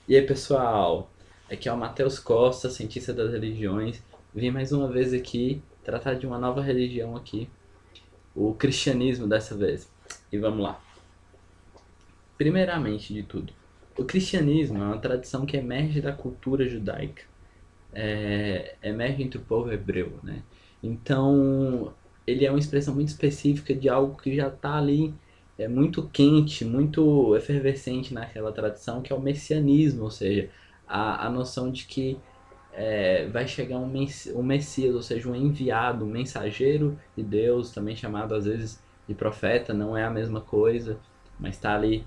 E aí, pessoal? Aqui é o Matheus Costa, cientista das religiões. Vim mais uma vez aqui tratar de uma nova religião aqui, o cristianismo dessa vez. E vamos lá. Primeiramente de tudo, o cristianismo é uma tradição que emerge da cultura judaica, emerge entre o povo hebreu, né? Então, ele é uma expressão muito específica de algo que já está ali, muito quente, muito efervescente naquela tradição, que é o messianismo, ou seja, a noção de que vai chegar um Messias, ou seja, um enviado, um mensageiro de Deus, também chamado às vezes de profeta, não é a mesma coisa, mas está ali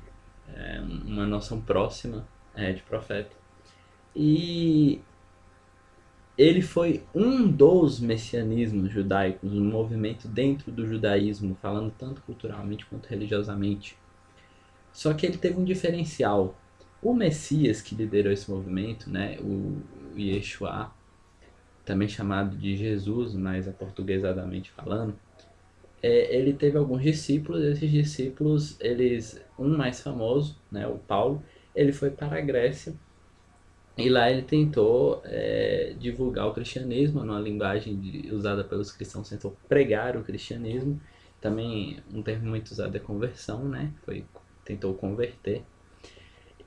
uma noção próxima de profeta. E ele foi um dos messianismos judaicos, um movimento dentro do judaísmo, falando tanto culturalmente quanto religiosamente. Só que ele teve um diferencial. O Messias que liderou esse movimento, né, o Yeshua, também chamado de Jesus, mais aportuguesadamente falando, ele teve alguns discípulos. Esses discípulos, um mais famoso, né, o Paulo, ele foi para a Grécia e lá ele tentou divulgar o cristianismo numa linguagem usada pelos cristãos, tentou pregar o cristianismo. Também um termo muito usado é conversão, né? Tentou converter.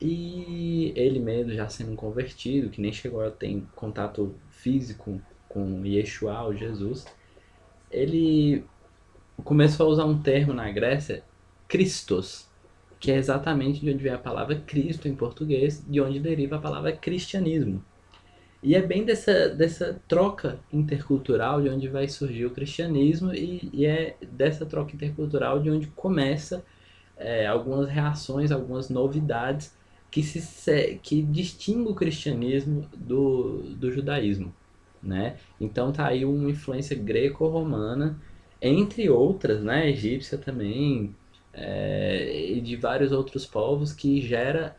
E ele mesmo já sendo convertido, que nem chegou a ter contato físico com Yeshua, o Jesus, ele começou a usar um termo na Grécia, Christos, que é exatamente de onde vem a palavra Cristo em português, de onde deriva a palavra cristianismo. E é bem dessa troca intercultural de onde vai surgir o cristianismo, e é dessa troca intercultural de onde começa algumas reações, algumas novidades que distinguem o cristianismo do judaísmo, né? Então tá aí uma influência greco-romana, entre outras, né? Egípcia também, e de vários outros povos que gera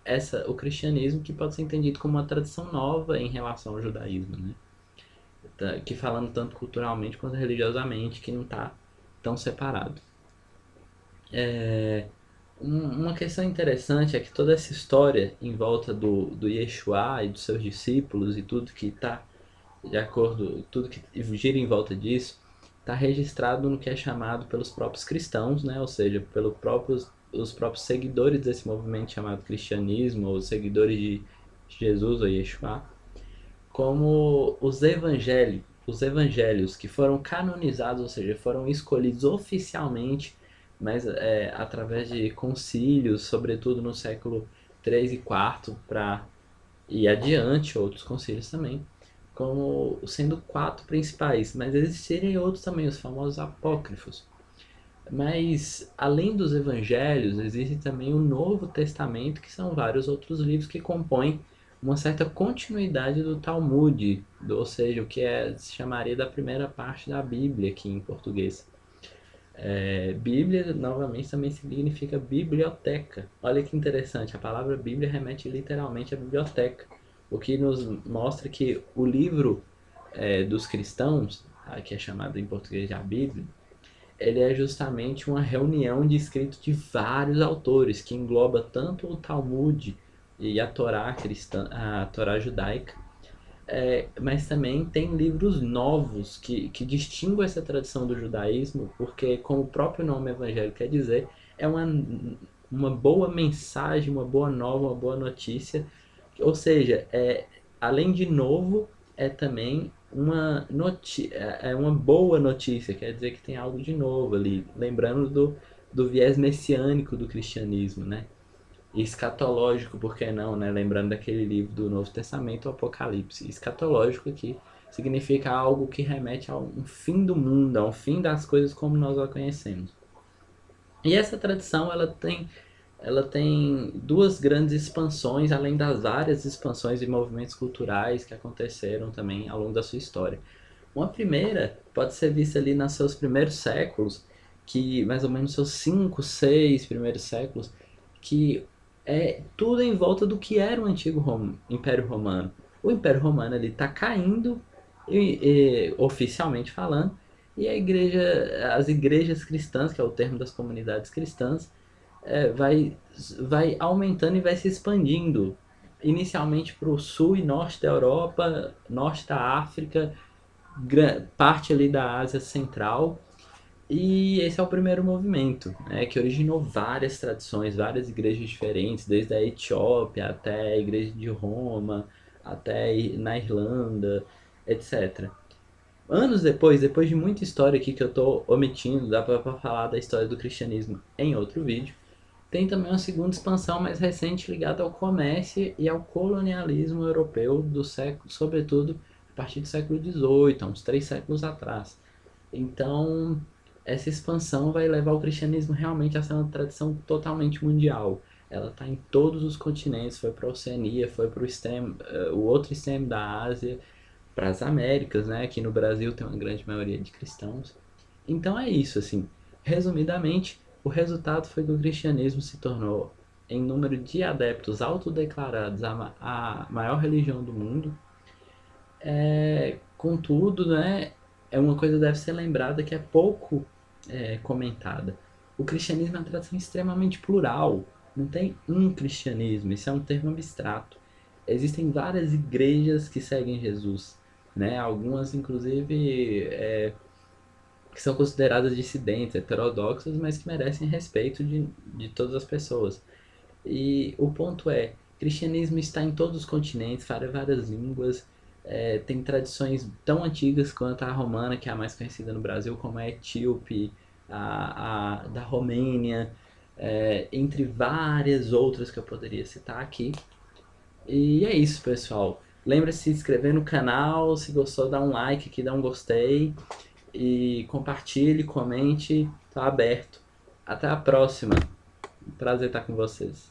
o cristianismo, que pode ser entendido como uma tradição nova em relação ao judaísmo, né? Que falando tanto culturalmente quanto religiosamente, que não está tão separado. Uma questão interessante é que toda essa história em volta do Yeshua e dos seus discípulos e tudo que está de acordo, tudo que gira em volta disso, está registrado no que é chamado pelos próprios cristãos, né? Ou seja, os próprios seguidores desse movimento chamado cristianismo, ou seguidores de Jesus ou Yeshua, como os evangelhos que foram canonizados, ou seja, foram escolhidos oficialmente, mas através de concílios, sobretudo no século 3 e 4 e adiante, outros concílios também, como sendo quatro principais, mas existirem outros também, os famosos apócrifos. Mas, além dos evangelhos, existe também o Novo Testamento, que são vários outros livros que compõem uma certa continuidade do Talmud, ou seja, o que se chamaria da primeira parte da Bíblia aqui em português. Bíblia, novamente, também significa biblioteca. Olha que interessante, a palavra Bíblia remete literalmente à biblioteca, o que nos mostra que o livro dos cristãos, que é chamado em português de a Bíblia, ele é justamente uma reunião de escritos de vários autores, que engloba tanto o Talmud e a Torá cristã, a Torá judaica, mas também tem livros novos que distinguem essa tradição do judaísmo, porque, como o próprio nome evangélico quer dizer, é uma boa mensagem, uma boa nova, uma boa notícia. Ou seja, além de novo, é também uma boa notícia, quer dizer que tem algo de novo ali, lembrando do viés messiânico do cristianismo, né? E escatológico, por que não, né? Lembrando daquele livro do Novo Testamento, o Apocalipse. Escatológico aqui significa algo que remete a um fim do mundo, a um fim das coisas como nós a conhecemos. E essa tradição, ela tem duas grandes expansões, além das várias expansões e movimentos culturais que aconteceram também ao longo da sua história. Uma primeira pode ser vista ali nos seus primeiros séculos, que mais ou menos seus 5, 6 primeiros séculos, que é tudo em volta do que era o antigo Império Romano. O Império Romano ele está caindo, oficialmente falando, e as igrejas cristãs, que é o termo das comunidades cristãs, vai aumentando e vai se expandindo inicialmente para o sul e norte da Europa, norte da África, parte ali da Ásia Central. E esse é o primeiro movimento, né, que originou várias tradições, várias igrejas diferentes, desde a Etiópia até a igreja de Roma, até na Irlanda, etc. Anos depois, depois de muita história aqui que eu estou omitindo, dá para falar da história do cristianismo em outro vídeo, tem também uma segunda expansão mais recente ligada ao comércio e ao colonialismo europeu do século, sobretudo a partir do século XVIII, uns 3 séculos atrás. Então, essa expansão vai levar o cristianismo realmente a ser uma tradição totalmente mundial. Ela está em todos os continentes, foi para a Oceania, foi para o outro extremo da Ásia, para as Américas, né? Aqui no Brasil tem uma grande maioria de cristãos. Então é isso, assim. Resumidamente, o resultado foi que o cristianismo se tornou, em número de adeptos autodeclarados, a maior religião do mundo. Contudo, né, é uma coisa que deve ser lembrada que é pouco comentada. O cristianismo é uma tradição extremamente plural. Não tem um cristianismo, isso é um termo abstrato. Existem várias igrejas que seguem Jesus, né? Algumas, inclusive, que são consideradas dissidentes, heterodoxas, mas que merecem respeito de todas as pessoas. E o ponto é, cristianismo está em todos os continentes, fala várias línguas, tem tradições tão antigas quanto a romana, que é a mais conhecida no Brasil, como a etíope, a da Romênia, entre várias outras que eu poderia citar aqui. E é isso, pessoal. Lembra-se de se inscrever no canal, se gostou, dá um like aqui, dá um gostei e compartilhe, comente, tá aberto. Até a próxima. Prazer estar com vocês.